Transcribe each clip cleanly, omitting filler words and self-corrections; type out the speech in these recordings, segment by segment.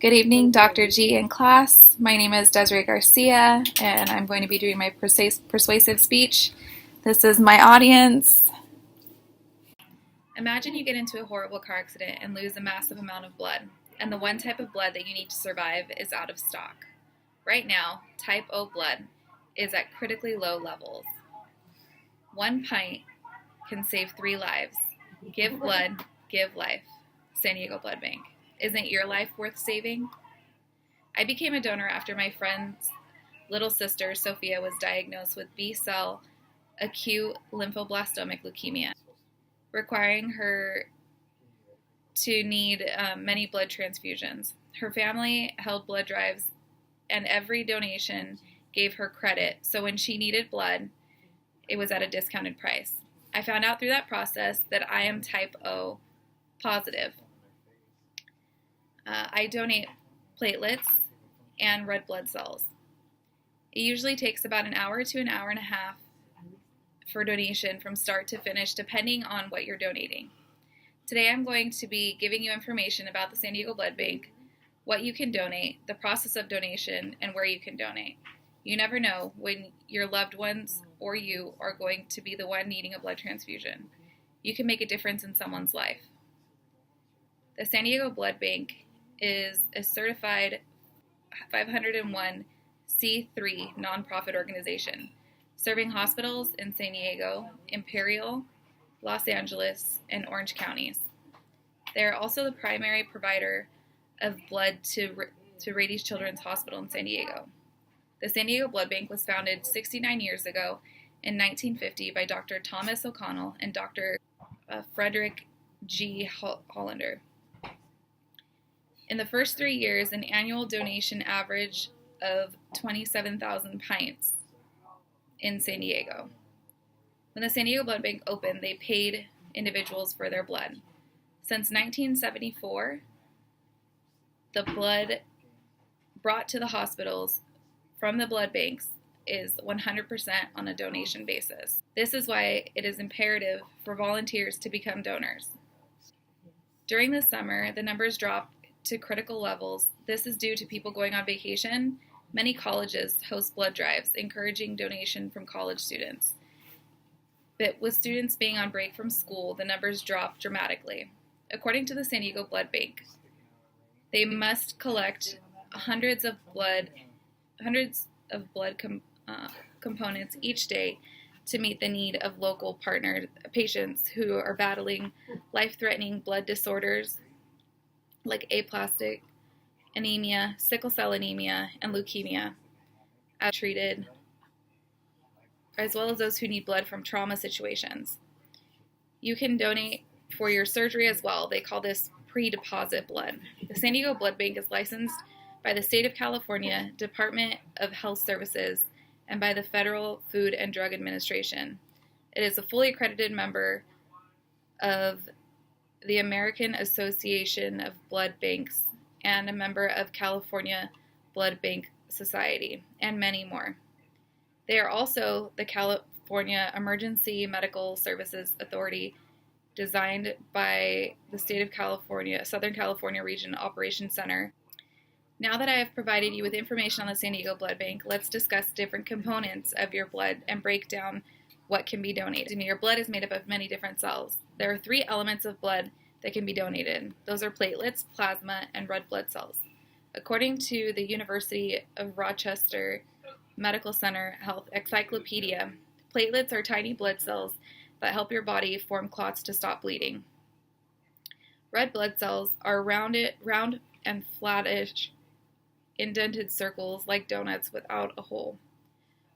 Good evening, Dr. G and class. My name is Desiree Garcia, and I'm going to be doing my persuasive speech. This is my audience. Imagine you get into a horrible car accident and lose a massive amount of blood, and the one type of blood that you need to survive is out of stock. Right now, type O blood is at critically low levels. 1 pint can save 3 lives. Give blood, give life. San Diego Blood Bank. Isn't your life worth saving? I became a donor after my friend's little sister, Sophia, was diagnosed with B-cell acute lymphoblastomic leukemia, requiring her to need many blood transfusions. Her family held blood drives, and every donation gave her credit, so when she needed blood, it was at a discounted price. I found out through that process that I am type O positive. I donate platelets and red blood cells. It usually takes about an hour to an hour and a half for donation from start to finish, depending on what you're donating. Today I'm going to be giving you information about the San Diego Blood Bank, what you can donate, the process of donation, and where you can donate. You never know when your loved ones or you are going to be the one needing a blood transfusion. You can make a difference in someone's life. The San Diego Blood Bank is a certified 501c3 nonprofit organization serving hospitals in San Diego, Imperial, Los Angeles, and Orange counties. They are also the primary provider of blood to Rady Children's Hospital in San Diego. The San Diego Blood Bank was founded 69 years ago in 1950 by Dr. Thomas O'Connell and Dr. Frederick G. Hollander. In the first 3 years, an annual donation average of 27,000 pints in San Diego. When the San Diego Blood Bank opened, they paid individuals for their blood. Since 1974, the blood brought to the hospitals from the blood banks is 100% on a donation basis. This is why it is imperative for volunteers to become donors. During the summer, the numbers dropped to critical levels. This is due to people going on vacation. Many colleges host blood drives, encouraging donation from college students. But with students being on break from school, the numbers dropped dramatically. According to the San Diego Blood Bank, they must collect hundreds of blood components each day to meet the need of local partner patients who are battling life-threatening blood disorders like aplastic anemia, sickle cell anemia, and leukemia, treated, as well as those who need blood from trauma situations. You can donate for your surgery as well. They call this pre-deposit blood. The San Diego Blood Bank is licensed by the State of California Department of Health Services and by the Federal Food and Drug Administration. It is a fully accredited member of the American Association of Blood Banks and a member of California Blood Bank Society, and many more. They are also the California Emergency Medical Services Authority, designed by the State of California, Southern California Region Operations Center. Now that I have provided you with information on the San Diego Blood Bank, let's discuss different components of your blood and break down what can be donated. Your blood is made up of many different cells. There are 3 elements of blood that can be donated. Those are platelets, plasma, and red blood cells. According to the University of Rochester Medical Center Health Encyclopedia, platelets are tiny blood cells that help your body form clots to stop bleeding. Red blood cells are round and flattish, indented circles like donuts without a hole.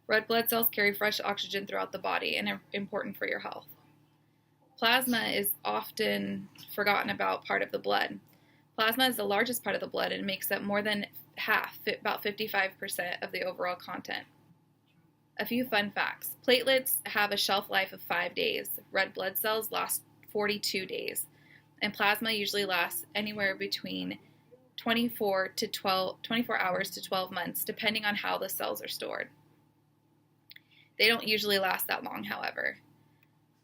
Red blood cells carry fresh oxygen throughout the body and are important for your health. Plasma is often forgotten about part of the blood. Plasma is the largest part of the blood and makes up more than half, about 55% of the overall content. A few fun facts. Platelets have a shelf life of 5 days. Red blood cells last 42 days. And plasma usually lasts anywhere between 24 hours to 12 months, depending on how the cells are stored. They don't usually last that long, however.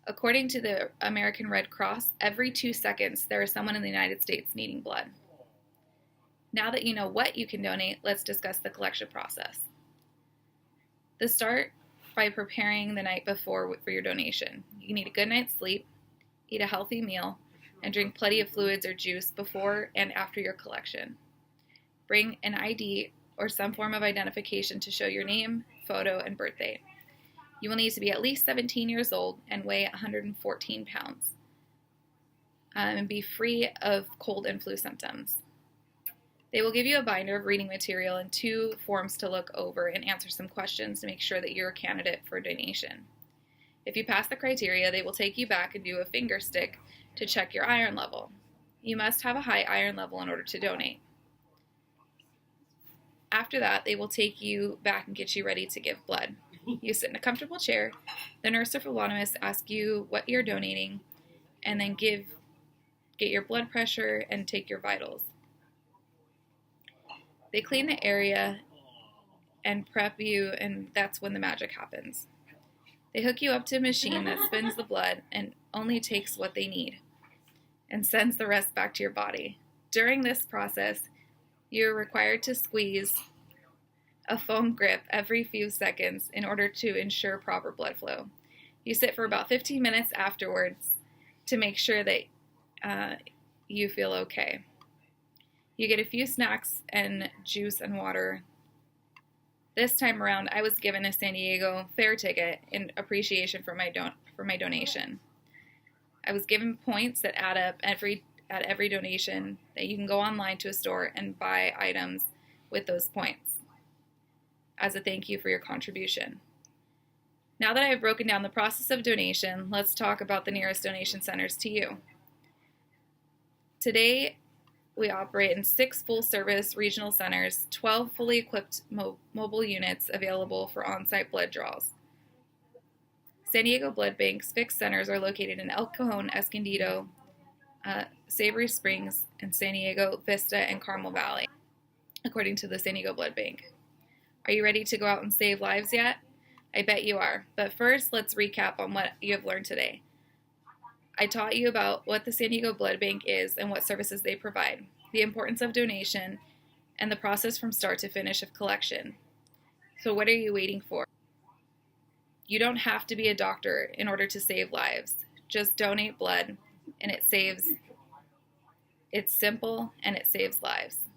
According to the American Red Cross, every 2 seconds there is someone in the United States needing blood. Now that you know what you can donate, let's discuss the collection process. Start by preparing the night before for your donation. You need a good night's sleep, eat a healthy meal, and drink plenty of fluids or juice before and after your collection. Bring an ID or some form of identification to show your name, photo, and birthday. You will need to be at least 17 years old and weigh 114 pounds and be free of cold and flu symptoms. They will give you a binder of reading material and 2 forms to look over and answer some questions to make sure that you're a candidate for donation. If you pass the criteria, they will take you back and do a finger stick to check your iron level. You must have a high iron level in order to donate. After that, they will take you back and get you ready to give blood. You sit in a comfortable chair. The nurse or phlebotomist asks you what you're donating, and then get your blood pressure and take your vitals. They clean the area and prep you, and that's when the magic happens. They hook you up to a machine that spins the blood and only takes what they need and sends the rest back to your body. During this process, you're required to squeeze a foam grip every few seconds in order to ensure proper blood flow. You sit for about 15 minutes afterwards to make sure that you feel okay. You get a few snacks and juice and water. This time around, I was given a San Diego Fair ticket in appreciation for my donation. I was given points that add up at every donation that you can go online to a store and buy items with those points as a thank you for your contribution. Now that I have broken down the process of donation, let's talk about the nearest donation centers to you. Today, we operate in 6 full-service regional centers, 12 fully equipped mobile units available for on-site blood draws. San Diego Blood Bank's fixed centers are located in El Cajon, Escondido, Savory Springs, and San Diego, Vista, and Carmel Valley, according to the San Diego Blood Bank. Are you ready to go out and save lives yet? I bet you are. But first, let's recap on what you have learned today. I taught you about what the San Diego Blood Bank is and what services they provide, the importance of donation, and the process from start to finish of collection. So what are you waiting for? You don't have to be a doctor in order to save lives. Just donate blood, and it's simple and it saves lives.